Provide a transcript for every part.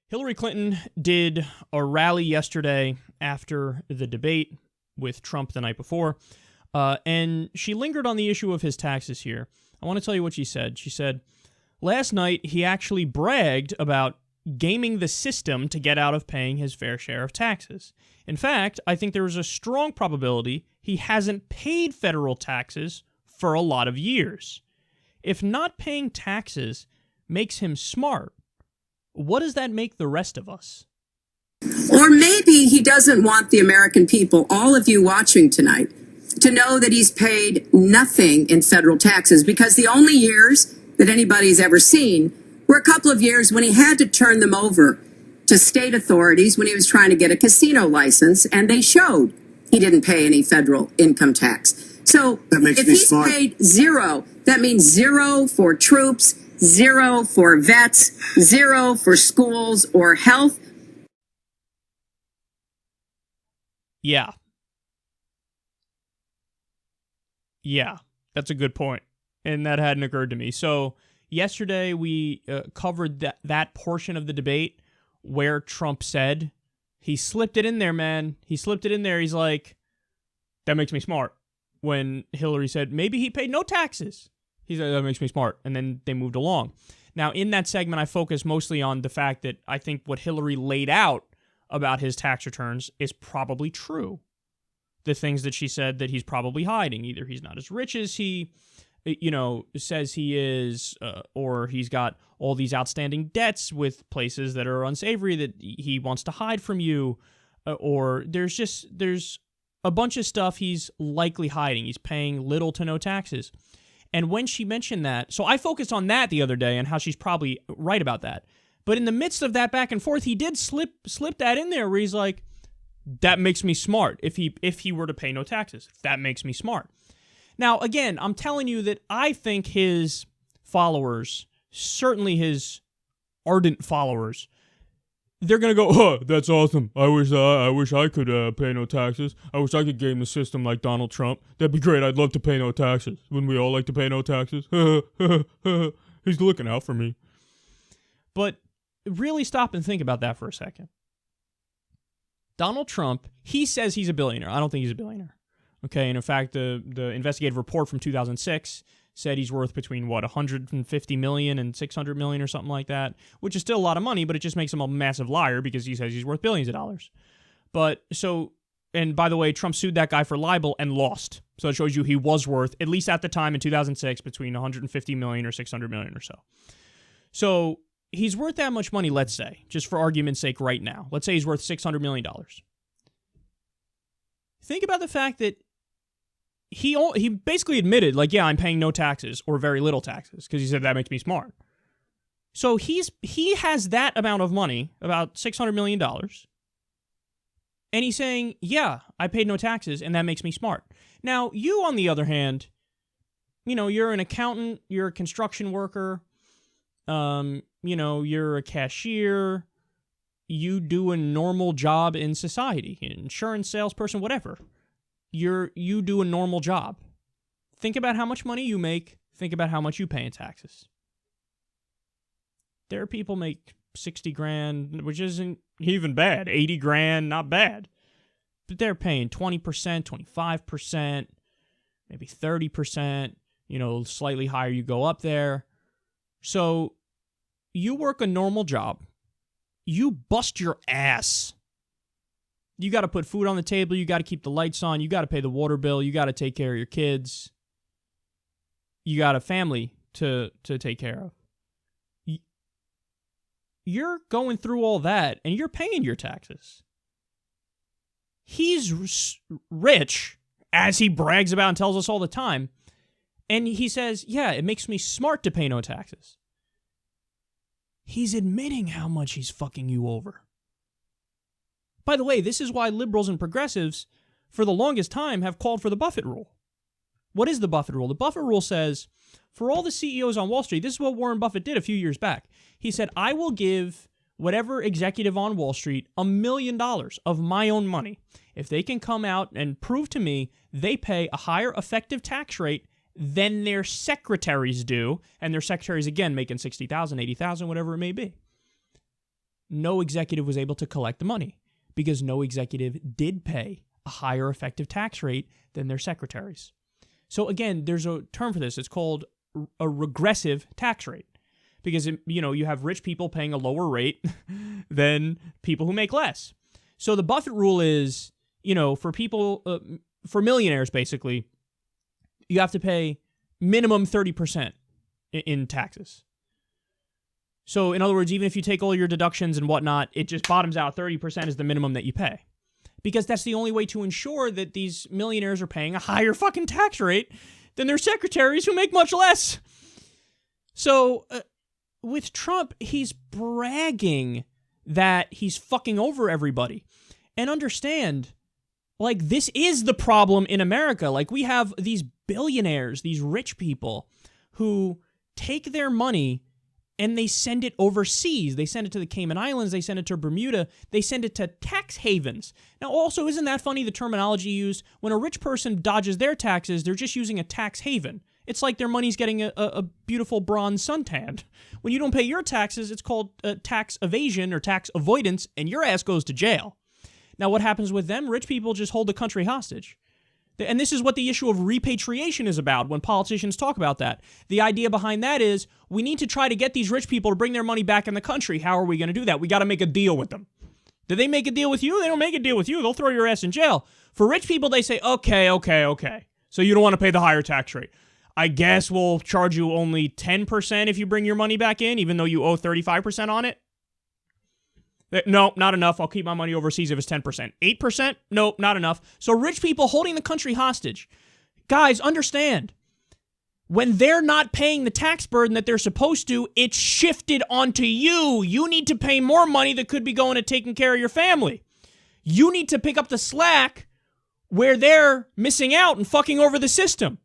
Hillary Clinton did a rally yesterday after the debate with Trump the night before, and she lingered on the issue of his taxes here. I want to tell you what she said. She said, last night he actually bragged about gaming the system to get out of paying his fair share of taxes. In fact, I think there is a strong probability he hasn't paid federal taxes for a lot of years. If not paying taxes makes him smart, what does that make the rest of us? Or maybe he doesn't want the American people, all of you watching tonight, to know that he's paid nothing in federal taxes, because the only years that anybody's ever seen were a couple of years when he had to turn them over to state authorities when he was trying to get a casino license, and they showed he didn't pay any federal income tax. So if he's paid zero, that means zero for troops, zero for vets, zero for schools or health. Yeah, that's a good point, and that hadn't occurred to me. So yesterday we covered that portion of the debate where Trump said, he slipped it in there, man. He slipped it in there. He's like, that makes me smart. When Hillary said, maybe he paid no taxes. He said, that makes me smart. And then they moved along. Now, in that segment, I focused mostly on the fact that I think what Hillary laid out about his tax returns is probably true. The things that she said that he's probably hiding. Either he's not as rich as he, says he is, or he's got all these outstanding debts with places that are unsavory that he wants to hide from you, or there's a bunch of stuff he's likely hiding. He's paying little to no taxes. And when she mentioned that, so I focused on that the other day and how she's probably right about that. But in the midst of that back and forth, he did slip that in there where he's like, that makes me smart if he were to pay no taxes. That makes me smart. Now, again, I'm telling you that I think his followers, certainly his ardent followers, they're going to go, oh, that's awesome. I wish I could pay no taxes. I wish I could game the system like Donald Trump. That'd be great. I'd love to pay no taxes. Wouldn't we all like to pay no taxes? He's looking out for me. But really stop and think about that for a second. Donald Trump, he says he's a billionaire. I don't think he's a billionaire. Okay, and in fact, the investigative report from 2006 said he's worth between, $150 million and $600 million or something like that, which is still a lot of money, but it just makes him a massive liar because he says he's worth billions of dollars. And by the way, Trump sued that guy for libel and lost. So it shows you he was worth, at least at the time in 2006, between $150 million or $600 million or so. So he's worth that much money, let's say, just for argument's sake right now. Let's say he's worth $600 million. Think about the fact that he basically admitted, like, yeah, I'm paying no taxes or very little taxes because he said that makes me smart. So he has that amount of money, about $600 million, and he's saying, yeah, I paid no taxes and that makes me smart. Now, you, on the other hand, you're an accountant, you're a construction worker, you're a cashier, you do a normal job in society, insurance salesperson, whatever. You do a normal job. Think about how much money you make. Think about how much you pay in taxes. There are people make 60 grand, which isn't even bad. 80 grand, not bad. But they're paying 20%, 25%, maybe 30%, slightly higher you go up there. So you work a normal job. You bust your ass. You got to put food on the table. You got to keep the lights on. You got to pay the water bill. You got to take care of your kids. You got a family to take care of. You're going through all that, and you're paying your taxes. He's rich, as he brags about and tells us all the time, and he says, yeah, it makes me smart to pay no taxes. He's admitting how much he's fucking you over. By the way, this is why liberals and progressives, for the longest time, have called for the Buffett rule. What is the Buffett rule? The Buffett rule says, for all the CEOs on Wall Street, this is what Warren Buffett did a few years back. He said, I will give whatever executive on Wall Street $1 million of my own money if they can come out and prove to me they pay a higher effective tax rate than their secretaries do, and their secretaries, again, making $60,000, $80,000, whatever it may be. no executive was able to collect the money because no executive did pay a higher effective tax rate than their secretaries. So again, there's a term for this. It's called a regressive tax rate because, you have rich people paying a lower rate than people who make less. So the Buffett rule is, for people, for millionaires, basically, you have to pay minimum 30% in taxes. So in other words, even if you take all your deductions and whatnot, it just bottoms out 30% is the minimum that you pay. Because that's the only way to ensure that these millionaires are paying a higher fucking tax rate than their secretaries who make much less. So with Trump, he's bragging that he's fucking over everybody. And understand, this is the problem in America. We have these billionaires, these rich people who take their money and they send it overseas. They send it to the Cayman Islands. They send it to Bermuda. They send it to tax havens. Now, also, isn't that funny, the terminology used? When a rich person dodges their taxes, they're just using a tax haven. It's like their money's getting a beautiful bronze suntan. When you don't pay your taxes, it's called tax evasion or tax avoidance, and your ass goes to jail. Now, what happens with them? Rich people just hold the country hostage. And this is what the issue of repatriation is about when politicians talk about that. The idea behind that is we need to try to get these rich people to bring their money back in the country. How are we going to do that? We got to make a deal with them. Did they make a deal with you? They don't make a deal with you. They'll throw your ass in jail. For rich people, they say, okay. So you don't want to pay the higher tax rate. I guess we'll charge you only 10% if you bring your money back in, even though you owe 35% on it. No, not enough. I'll keep my money overseas if it's 10%. 8%? No, not enough. So rich people holding the country hostage. Guys, understand. When they're not paying the tax burden that they're supposed to, it's shifted onto you. You need to pay more money that could be going to taking care of your family. You need to pick up the slack where they're missing out and fucking over the system.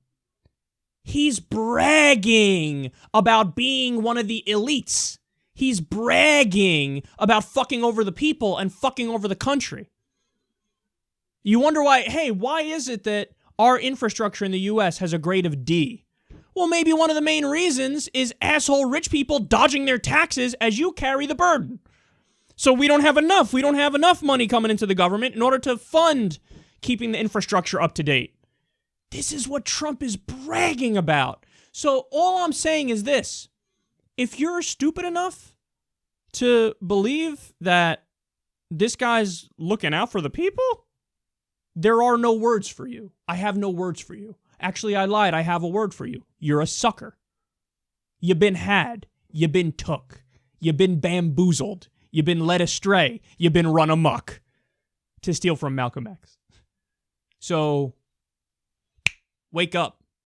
He's bragging about being one of the elites. He's bragging about fucking over the people and fucking over the country. You wonder why is it that our infrastructure in the U.S. has a grade of D? Well, maybe one of the main reasons is asshole rich people dodging their taxes as you carry the burden. So we don't have enough. We don't have enough money coming into the government in order to fund keeping the infrastructure up to date. This is what Trump is bragging about. So all I'm saying is this. If you're stupid enough to believe that this guy's looking out for the people, there are no words for you. I have no words for you. Actually, I lied. I have a word for you. You're a sucker. You've been had. You've been took. You've been bamboozled. You've been led astray. You've been run amok, to steal from Malcolm X. So, wake up.